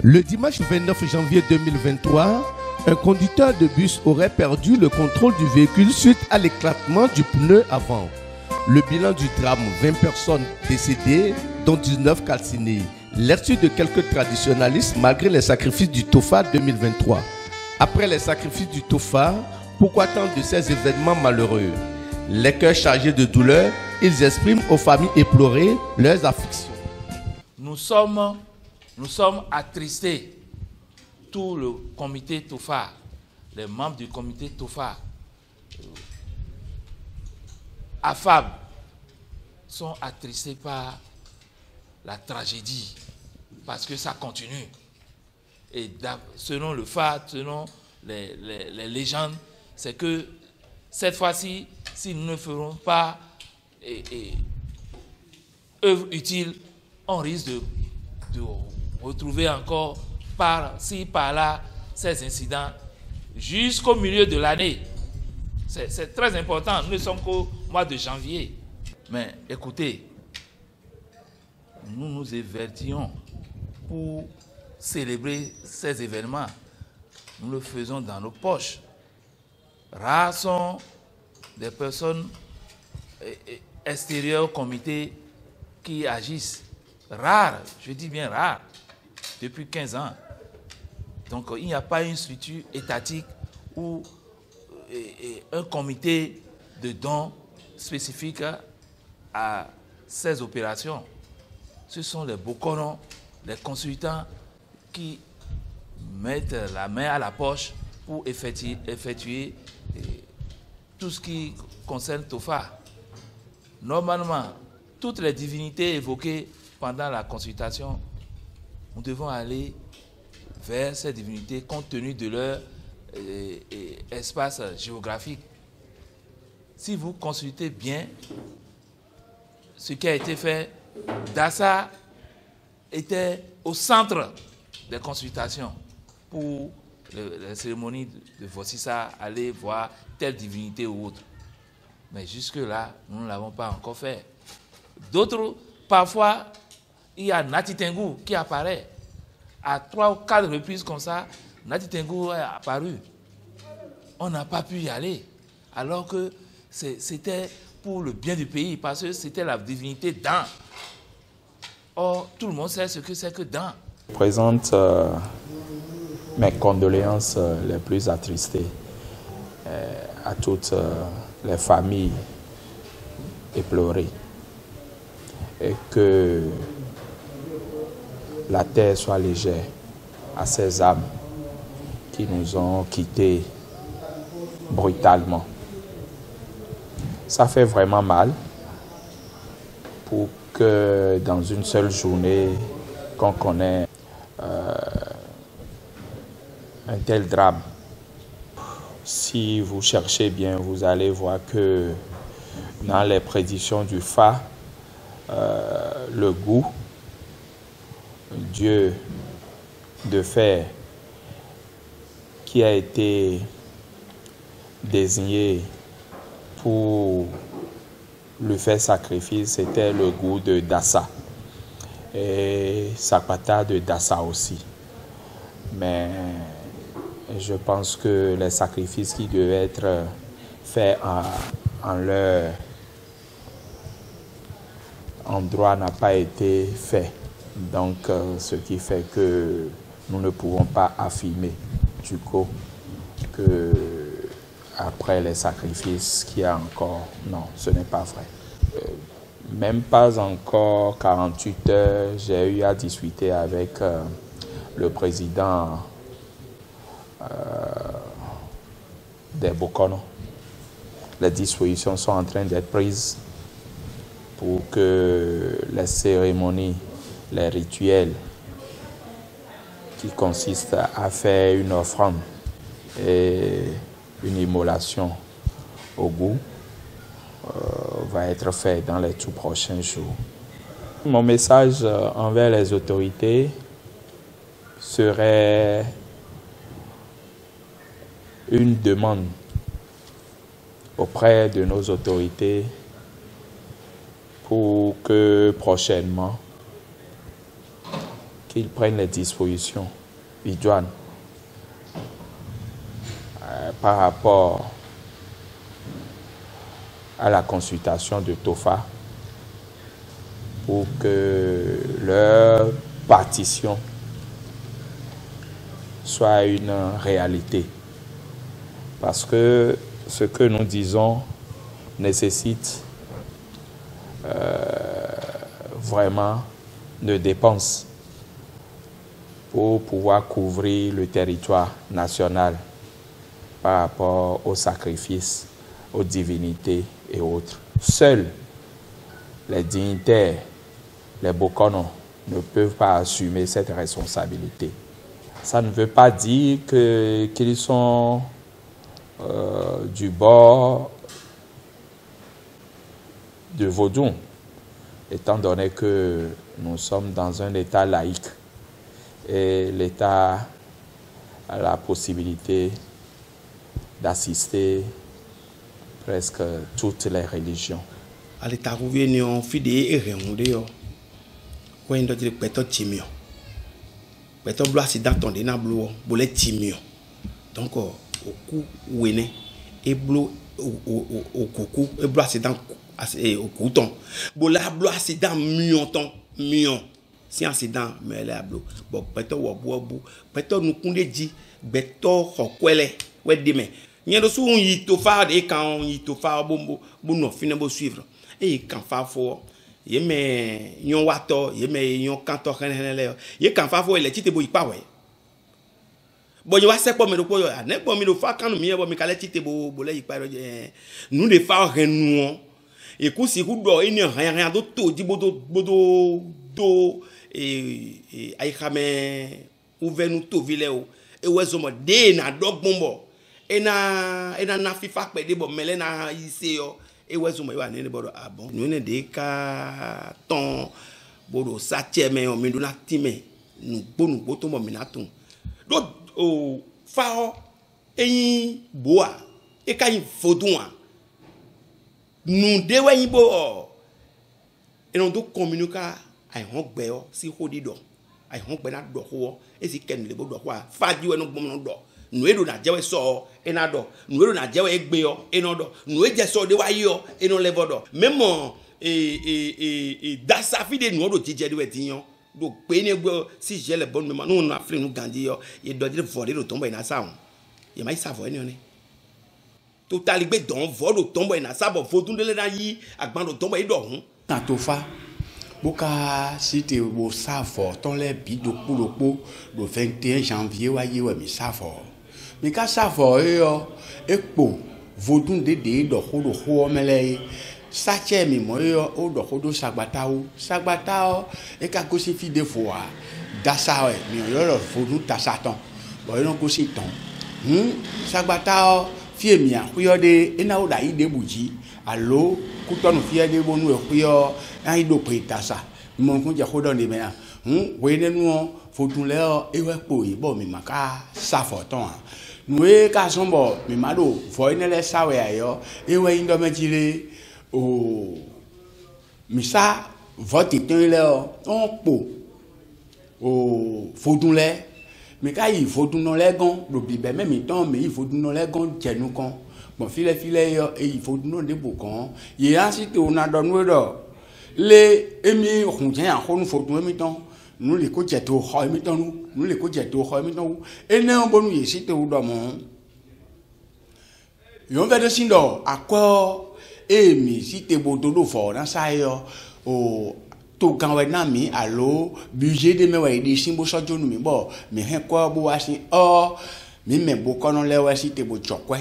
Le dimanche 29 janvier 2023, un conducteur de bus aurait perdu le contrôle du véhicule suite à l'éclatement du pneu avant. Le bilan du drame, 20 personnes décédées, dont 19 calcinées. Lecture de quelques traditionalistes malgré les sacrifices du TOFA 2023. Après les sacrifices du TOFA, pourquoi tant de ces événements malheureux? Les cœurs chargés de douleur, ils expriment aux familles éplorées leurs afflictions. Nous sommes attristés, tout le comité TOFA, les membres du comité TOFA, AFAB, sont attristés par la tragédie, parce que ça continue. Et selon le FAD, selon les légendes, c'est que cette fois-ci, si nous ne ferons pas œuvre utile, on risque de retrouver encore par-ci, par-là, ces incidents jusqu'au milieu de l'année. C'est très important, nous ne sommes qu'au mois de janvier. Mais écoutez, nous nous évertuons pour célébrer ces événements. Nous le faisons dans nos poches. Rares sont des personnes extérieures au comité qui agissent. Rares, je dis bien rares, depuis 15 ans. Donc il n'y a pas une structure étatique ou un comité de dons spécifique à ces opérations. Ce sont les bokonos, les consultants qui mettent la main à la poche pour effectuer tout ce qui concerne TOFA. Normalement, toutes les divinités évoquées pendant la consultation, nous devons aller vers ces divinités compte tenu de leur espace géographique. Si vous consultez bien ce qui a été fait, Dassa était au centre des consultations pour la cérémonie de Vossissa, aller voir telle divinité ou autre. Mais jusque-là, nous ne l'avons pas encore fait. D'autres, parfois, il y a Nati Tengu qui apparaît. À 3 ou 4 reprises comme ça, Nati Tengu est apparu. On n'a pas pu y aller. Alors que c'était pour le bien du pays, parce que c'était la divinité Dan. Or, tout le monde sait ce que c'est que Dan. Je présente mes condoléances les plus attristées à toutes les familles éplorées. Et que la terre soit légère à ces âmes qui nous ont quittés brutalement. Ça fait vraiment mal pour que dans une seule journée qu'on connaît un tel drame. Si vous cherchez bien, vous allez voir que dans les prédictions du FA, le goût, Dieu de fer qui a été désigné pour lui faire sacrifice, c'était le goût de Dassa et Sapata de Dassa aussi. Mais je pense que les sacrifices qui devaient être faits en leur endroit n'a pas été fait. Donc, ce qui fait que nous ne pouvons pas affirmer du coup que après les sacrifices qu'il y a encore. Non, ce n'est pas vrai. Même pas encore 48 heures, j'ai eu à discuter avec le président des Bokono. Les dispositions sont en train d'être prises pour que les cérémonies, les rituels qui consistent à faire une offrande et une immolation au goût va être fait dans les tout prochains jours. Mon message envers les autorités serait une demande auprès de nos autorités pour que prochainement qu'ils prennent les dispositions idoines par rapport à la consultation de TOFA pour que leur partition soit une réalité. Parce que ce que nous disons nécessite vraiment de dépenses pour pouvoir couvrir le territoire national par rapport aux sacrifices, aux divinités et autres. Seuls les dignitaires, les Bokono, ne peuvent pas assumer cette responsabilité. Ça ne veut pas dire qu'ils sont du bord de Vodou, étant donné que nous sommes dans un État laïque et l'État a la possibilité d'assister presque toutes les religions. Donc, au coup, et blo au coucou, et blo accident au couton. Bola blo accident mion. Si accident, mais là blo. Bon, peto ou bois, peto nous kunde dit, beto hokwele, ouais demain. N'y a de sous y to faire des quand y to faire bombo, bon, finalement suivre. Et quand faire fort. Yeme yon wato, yeme yon kanto renele. Ye kan fa fo ele tite bo ipa we. Bon yo wa se po me do ko yo, ne po mi do fa kan mi e bo mi kale tite bo le ipa ro nous de fa renu. E ku si ku do eni rien do to di bodo e ai xame ouve nous to vile o. E wezo mo de na dog bombo. E na fifa pe de bo mele na ise yo. Et ouais, je me vois né bodo ah bon. Nous ne déca ton bodo sache mais on me donne timé. Nous boto mo minaton. Donc au fao et boa et quand il faut nous dewe bo et on doit communiquer ai hongbe o si hodido ai hongbe na do ho e si ken le bodo ho fa di we no gbom no do. Nous edo na jewe so enado nous edo na jewe egbe yo enodo nous eje so de wa yo eno levodo même dasa fi de nous do tije de wetinyo do pe ni gbo si j'ai le bon moment nous na fri nous gandi yo e do de voler do tombo ina sa on ye mai sa vo eni oni total gbe don vo do tombo ina sa bo fotun de le na yi agban do tombo e do hun na to fa boka cité bo sa fo ton le bi do kulopo do 21 janvier wa yi we mi sa fo mais quand ça va ekpo vodun de do ho mele sa che mi mo yo o do sagbata e ka ko si fi de fois dasa mi yo lo vodun tasaton bo yo ko si ton sagbata fie mi a yo de ena o da ide buji allo ku tonu fie de bonu e yo ai do pe tasa mo kun je ho do ni me na we ne nu vodun le e we po yi bo mi maka sa fo ton nous ka sombo mi mado voine le sawe ayo ewe indo mejile o misa vote tin le on po o fodun le mi ka yi fodun no le gan do bibe me mi ton mi fodun no le gan jenu kan bon file yo e fodun no de bo kan ye ansite o na do nu do le emi hunje an honu fodun mi ton nous les coach to ho mi ton nous les coach to ho mi ton e na bonu ye site u do mo yo ve de sindo akọ e mi site bodo do fo na sa yo o to kan we na mi allo budget de me we de simbo sojo nu mi bo mi hen ko bo wa sin o mi me bo kono le we site bo chokwe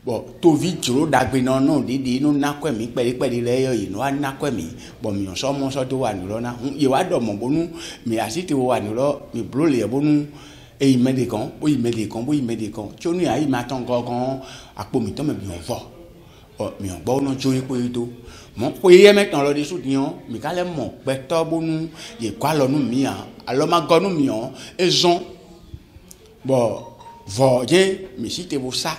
bo to vi juro dagbe no didi no na kwe mi peri le yo ino na kwe mi bo mi so mo so to wa ni lo na ye wa do mo bonu mi asiti wa ni lo mi blo le bonu e i medican tí ó ní ayi ma ton gangan apo mi ton me bi on vo o mi on gbo no jo epo to mo ko ye metan lo de su dian mi ka le mo pe to bonu ye kwa lo nu mi an alo ma go nu mi an e zon bo vo je mi si te bo sa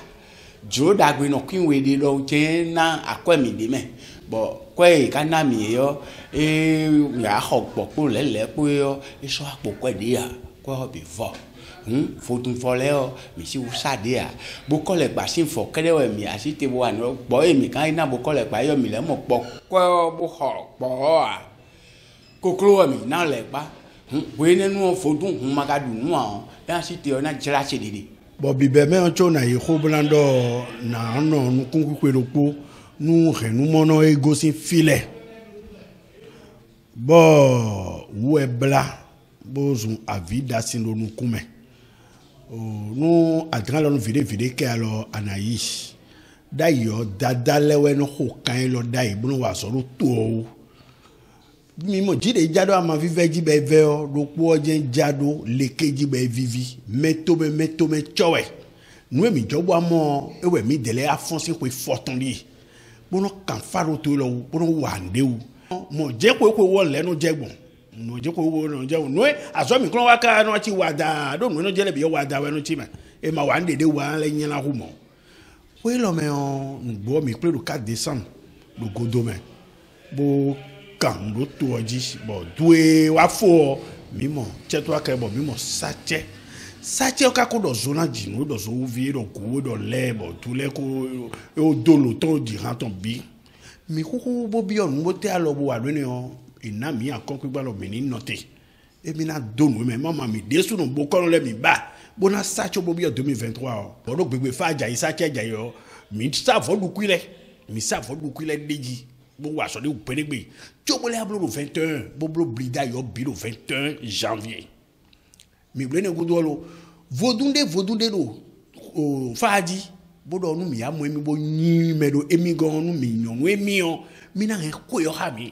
Joe Dagwino Queen with the low chain aquemi de me. But quay canami yo, a hog popo lepo, a shop poco dear, quite before. Photon for Leo, Miss Sadia, Bucolic Basin for Cadeo me, as it one boy, me kind of Bucolic by your milemo, Bohawk, Boa. Cocloa me, now like ba. When no photon, Magadu no, that's it, you're not jelly. Bobby Bemen Chona, you hoblando, na no, no kunku, no, mono e gosin filet. Bo, webla, bozum a vida sin no kume. No, adrenalin vide que alors Anaïs. D'ailleurs, dada lewe no hokan lo dai, bono wa soro to. Mi mo jide jado ama vive jibe veo, do po jen jado leke jibe vivi, meto me chowe. Nou mi jobo amo, ewe mi dele afonsi kwe forton li. Bono kan faro to lo, bono wande ou. Mo je kwe wo le no jegbon. No je ko wo no je no aso mi kron waka no chi wada do no je le bi wada we no chi ma e ma wa ndede wa le yin la humo we lo me on bo mi pe le 4 décembre do godo me bo kan do to oji bo duwe wa fo mi mo che to aka bo mi mo sache o ka ko do zona ji no do so vi do ko do le bo tu le ko o do lo ton di ran ton bi mi ko bo bi on mo te alo bo wa lo ni on ina mi akon gba lo mi ni note emi na donu me mama mi desu no bo kon le mi ba bona sacho bo bi 2023 o do gbegbe fa aja isache aja yo mi sa fo du kuile deji bo wa so de uperegbe jo bo le ablo 21 bo blo blida yo bi 21 janvier mi ble ne gudo lo vodunde lo o faji bo do nu mi amo emi bo yin me do emi gan nu mi yon emi on mi na ko yo ha mi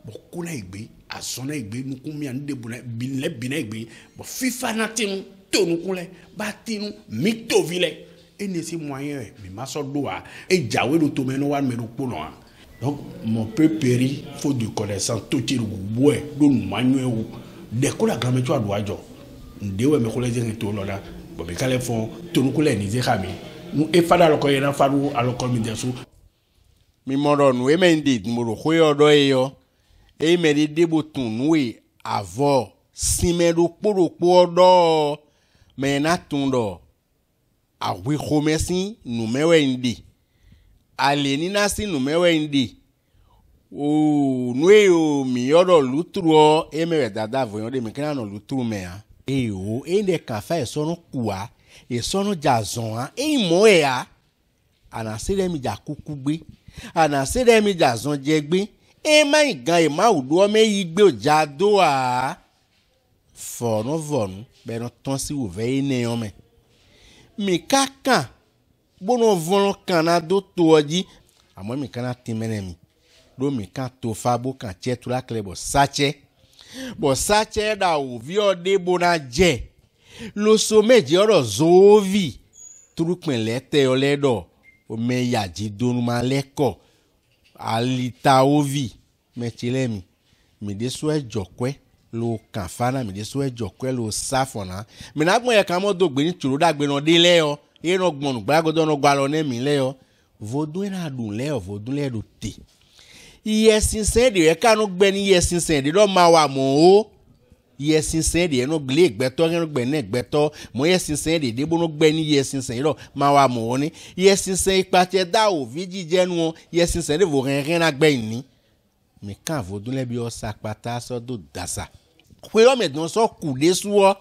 Bokuna igbe, azona igbe, nukumi ande bina igbe, bo FIFA natin, to nukule, batinu, mito vile. Et ne si moyen, mi maso doa, et jawe do tomeno wan me rupono. Donc, mon peu péri, faut du connaissance, tout il boue, do manuel ou, de ko la gramme toi doajo. Ndewe me kole zen to lola, bo be kale fon, to nukule ni zehami. Nou e fada loko yena fadu aloko mi desu. Mi moro nou e mendi, moro khoyo do yo. E me de debotun noue avon simero poro do me na tundo a we khomesi nou mewe indi ale ni nasi nou mewe indi o noue o mi yodo lutro e me dada voyon de me kana no lutro me a e o e de kafa e sono kuwa e sono jazon e mo e a ana se de mi ja kukugbe ana se de mi jazon jegbe e ma igan e ma udo me igbe ojado a fono vonu be no ton si wo ve ne yo me mi kaka bono vono kanado to oji amo mi kana timene mi do mi kan to fa bo kan che tu la klebo sache da o vi ode bona je lo so meji oro zovi turupin lete oledo o me yaji donu ma leko alita ovi mechilemi mi de so ejokwe lo kanfana mi de so ejokwe lo safona mi na gbon e kan mo dogbe ni turo dagbe no de le o e no gbonu gbagodo no gba lo ne mi le o vodun na dun le o vodun le do te yesin se de e kan no gbe ni yesin se de do ma wa mo o yesin se de no gle egbeto no gbe ne egbeto mo yesin se de bo no gbe ni yesin se do ma wa mo ni yesin se ipa te da o viji jenu o yesin se de vo ren na gbe ni mi kan vodun le bi o sapata so do dasa pe o me don so kude suo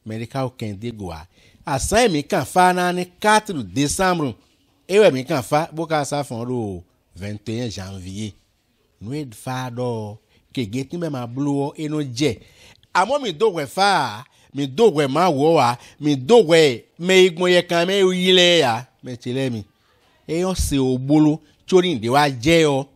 medical kende goa asan mi kan fa na ni 4 décembre ewe mi kan fa bo ka sa fon ro 21 janvier no e fa do ke geti me ma blow eno je amo mi do we fa mi do we ma wo wa mi do we me igbon ye kan me yile ya me tile mi e yo se ogbolo chori nde wa je o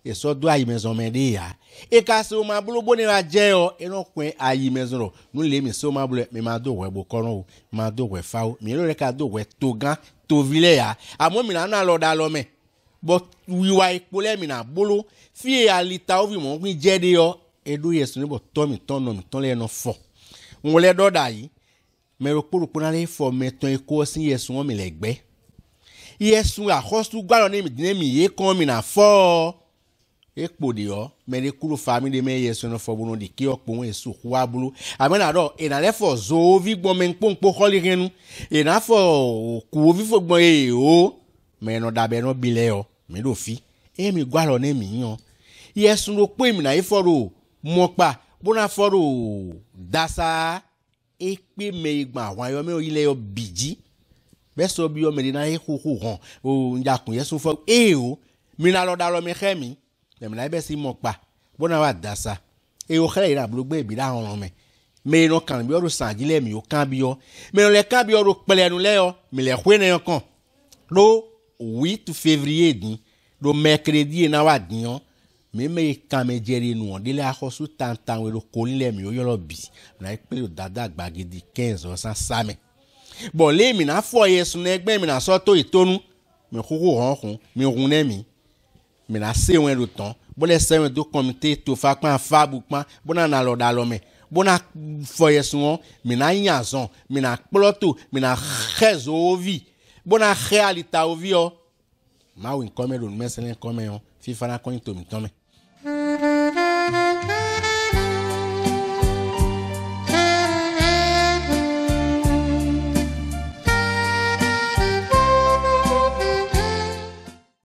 e so do ayi mezon me de ya e ka se o ma blow bo ni wa je o eno kwen ayi mezon ro nu le mi so ma blow mi ma do we bo koron o ma do we fa o mi lo re ka do we togan to vile ya amo mi na lo da lo me but wiwa ipole mi na bolo fi alita ovi mo gbin jede yo edo yesu ni bo to mi ton le no fo won le do da yi me ro poro pona le fo me ton eko sin yesu won mi le gbe yesu akhosu gwalo ne mi ye kon mi na fo ekpode yo me de kuro family me yesu no fo bunu di ki okpo esu kwa bulu amena do e na le fo zo vi gbon me nponpo holi renu e na fo ku vi fo gbon e o me no da be no bile yo me do fi e mi gwalo ne mi yan yesu no pe mi na iforo mo pa bona foro dasa e pe me igba wa yo me o ile yo biji be so bi o me na e huhu hon o njakun yesu fo e o mi na lo da lo me khemi me na be si mo pa bona wa dasa e o khele ira blogbe bi da hon me no kan bi o ro sanjile mi o kan bi o me no le kan bi o ro pele nu le o mi le hwe ne kan lo 8 février din do mercredi na wa din o me kan me jeri nu on dele akhosu tantan we lo ko nle mi o yo lo bi na ipe lo dada gbagidi 15 o san same bon le mi na fo yesu na egbe mi na so to itonu mi koko hon kun mi run ne mi na se wen lo tan bo le se wen do comité to fa pan fa bu pan bona na lo da lo me bona fo yesu won mi na yanzon mi na ploto mi na khezo ovi bona realita ovi o ma win come do meselen come on fifa na kon to mi tome